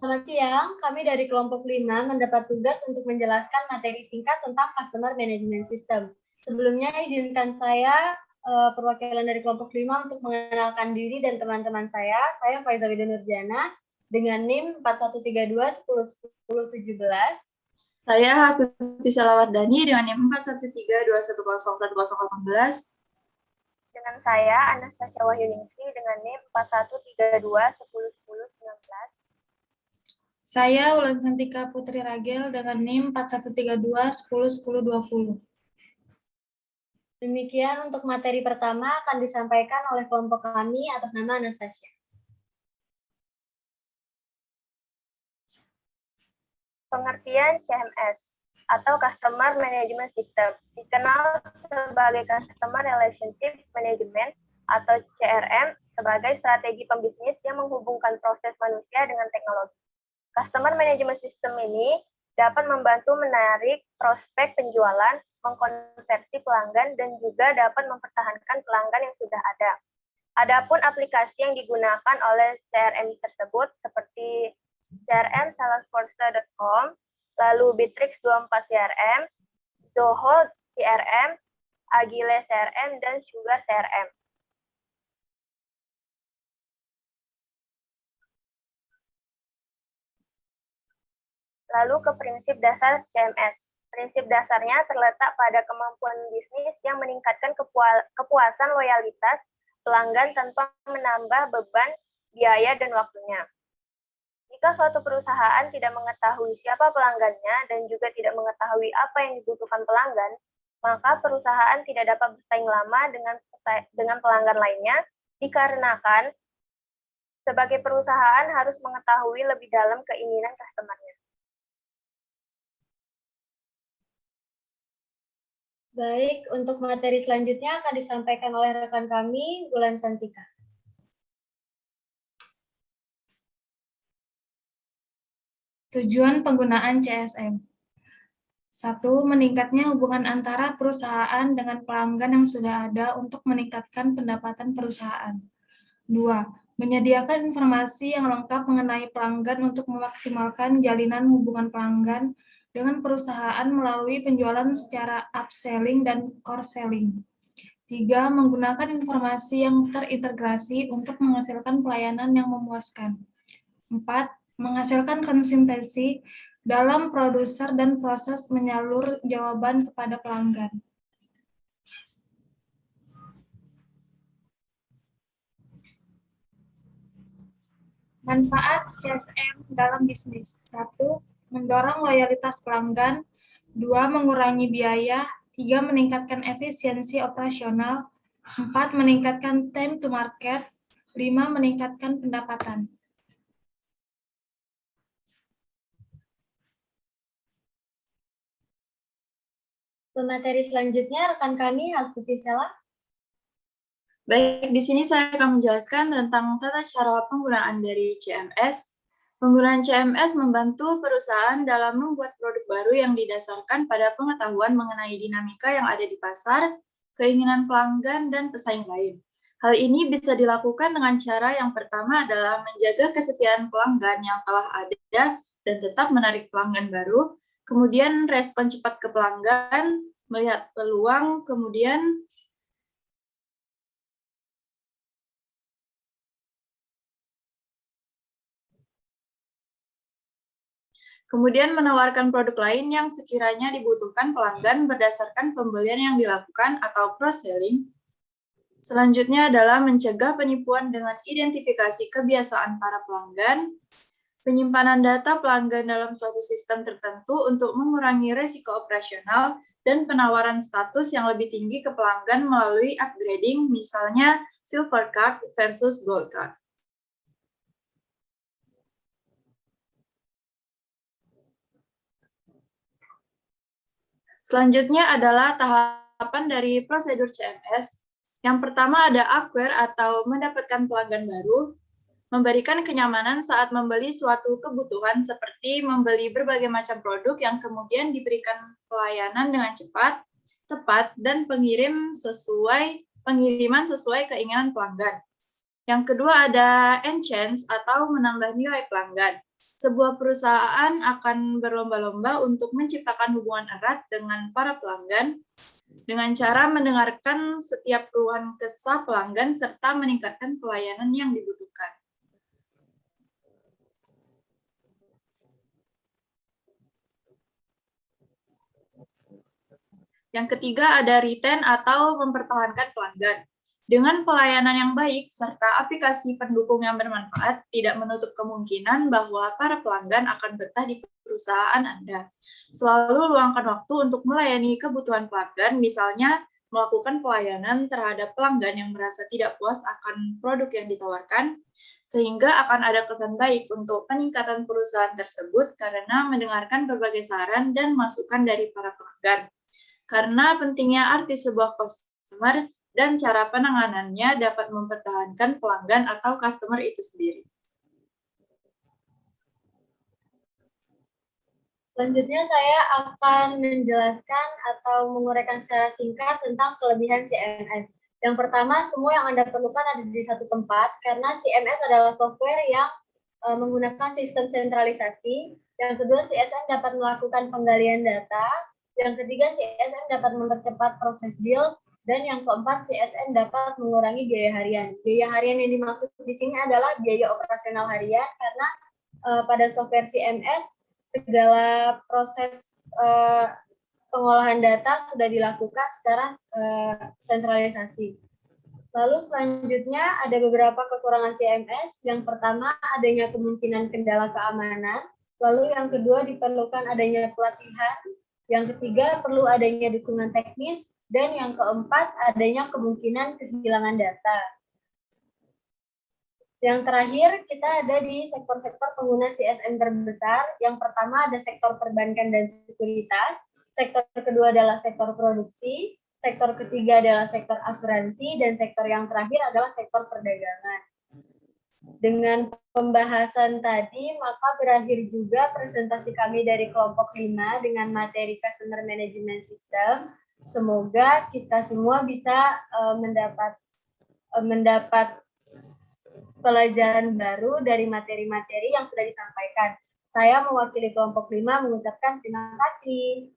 Selamat siang, kami dari kelompok 5 mendapat tugas untuk menjelaskan materi singkat tentang Customer Management System. Sebelumnya izinkan saya perwakilan dari kelompok 5 untuk mengenalkan diri dan teman-teman saya. Saya Faiza Wida Nurjana dengan NIM 4132101017. Saya Hastuti Salawardani dengan NIM 4132101018. Dengan saya Anastasia Wahyuningsi dengan NIM 4132101019. Saya Wulan Santika Putri Ragel dengan NIM 4132101020. Demikian untuk materi pertama akan disampaikan oleh kelompok kami atas nama Anastasia. Pengertian CMS atau Customer Management System dikenal sebagai Customer Relationship Management atau CRM sebagai strategi pembisnis yang menghubungkan proses manusia dengan teknologi. Customer Management System ini dapat membantu menarik prospek penjualan, mengkonversi pelanggan, dan juga dapat mempertahankan pelanggan yang sudah ada. Adapun aplikasi yang digunakan oleh CRM tersebut seperti CRM Salesforce.com, lalu Bitrix 24 CRM, Zoho CRM, Agile CRM, dan Sugar CRM. Lalu ke prinsip dasar CMS. Prinsip dasarnya terletak pada kemampuan bisnis yang meningkatkan kepuasan loyalitas pelanggan tanpa menambah beban, biaya, dan waktunya. Jika suatu perusahaan tidak mengetahui siapa pelanggannya dan juga tidak mengetahui apa yang dibutuhkan pelanggan, maka perusahaan tidak dapat bersaing lama dengan pelanggan lainnya, dikarenakan sebagai perusahaan harus mengetahui lebih dalam keinginan customer-nya. Baik, untuk materi selanjutnya akan disampaikan oleh rekan kami, Wulan Santika. Tujuan penggunaan CSM. 1. Meningkatnya hubungan antara perusahaan dengan pelanggan yang sudah ada untuk meningkatkan pendapatan perusahaan. 2. Menyediakan informasi yang lengkap mengenai pelanggan untuk memaksimalkan jalinan hubungan pelanggan dengan perusahaan melalui penjualan secara upselling dan cross-selling. 3. Menggunakan informasi yang terintegrasi untuk menghasilkan pelayanan yang memuaskan. 4. Menghasilkan konsistensi dalam produser dan proses menyalur jawaban kepada pelanggan. Manfaat CSM dalam bisnis. 1. Mendorong loyalitas pelanggan. 2. Mengurangi biaya. 3. Meningkatkan efisiensi operasional. 4. Meningkatkan time to market. 5. Meningkatkan pendapatan. Pemateri selanjutnya rekan kami Hastuti Sela. Baik, di sini saya akan menjelaskan tentang tata cara penggunaan dari CMS. Penggunaan CMS membantu perusahaan dalam membuat produk baru yang didasarkan pada pengetahuan mengenai dinamika yang ada di pasar, keinginan pelanggan, dan pesaing lain. Hal ini bisa dilakukan dengan cara yang pertama adalah menjaga kesetiaan pelanggan yang telah ada dan tetap menarik pelanggan baru, kemudian respon cepat ke pelanggan, melihat peluang, kemudian menawarkan produk lain yang sekiranya dibutuhkan pelanggan berdasarkan pembelian yang dilakukan atau cross-selling. Selanjutnya adalah mencegah penipuan dengan identifikasi kebiasaan para pelanggan, penyimpanan data pelanggan dalam suatu sistem tertentu untuk mengurangi risiko operasional, dan penawaran status yang lebih tinggi ke pelanggan melalui upgrading, misalnya Silver Card versus Gold Card. Selanjutnya adalah tahapan dari prosedur CMS. Yang pertama ada acquire atau mendapatkan pelanggan baru, memberikan kenyamanan saat membeli suatu kebutuhan seperti membeli berbagai macam produk yang kemudian diberikan pelayanan dengan cepat, tepat, dan pengiriman sesuai keinginan pelanggan. Yang kedua ada enhance atau menambah nilai pelanggan. Sebuah perusahaan akan berlomba-lomba untuk menciptakan hubungan erat dengan para pelanggan dengan cara mendengarkan setiap keluhan kesah pelanggan serta meningkatkan pelayanan yang dibutuhkan. Yang ketiga ada retain atau mempertahankan pelanggan. Dengan pelayanan yang baik serta aplikasi pendukung yang bermanfaat, tidak menutup kemungkinan bahwa para pelanggan akan betah di perusahaan Anda. Selalu luangkan waktu untuk melayani kebutuhan pelanggan, misalnya melakukan pelayanan terhadap pelanggan yang merasa tidak puas akan produk yang ditawarkan, sehingga akan ada kesan baik untuk peningkatan perusahaan tersebut karena mendengarkan berbagai saran dan masukan dari para pelanggan. Karena pentingnya arti sebuah customer dan cara penanganannya dapat mempertahankan pelanggan atau customer itu sendiri. Selanjutnya saya akan menjelaskan atau menguraikan secara singkat tentang kelebihan CMS. Yang pertama, semua yang Anda perlukan ada di satu tempat karena CMS adalah software yang menggunakan sistem sentralisasi. Yang kedua, CSM dapat melakukan penggalian data. Yang ketiga, CSM dapat mempercepat proses deals. Dan yang keempat, CSM dapat mengurangi biaya harian. Biaya harian yang dimaksud di sini adalah biaya operasional harian karena pada software CMS segala proses pengolahan data sudah dilakukan secara sentralisasi. Lalu selanjutnya ada beberapa kekurangan CMS. Yang pertama, adanya kemungkinan kendala keamanan. Lalu yang kedua, diperlukan adanya pelatihan. Yang ketiga, perlu adanya dukungan teknis. Dan yang keempat, adanya kemungkinan kehilangan data. Yang terakhir, kita ada di sektor-sektor pengguna CSM terbesar. Yang pertama ada sektor perbankan dan sekuritas. Sektor kedua adalah sektor produksi. Sektor ketiga adalah sektor asuransi. Dan sektor yang terakhir adalah sektor perdagangan. Dengan pembahasan tadi, maka berakhir juga presentasi kami dari kelompok 5 dengan materi Customer Management System. Semoga kita semua bisa mendapat pelajaran baru dari materi-materi yang sudah disampaikan. Saya mewakili kelompok 5 mengucapkan terima kasih.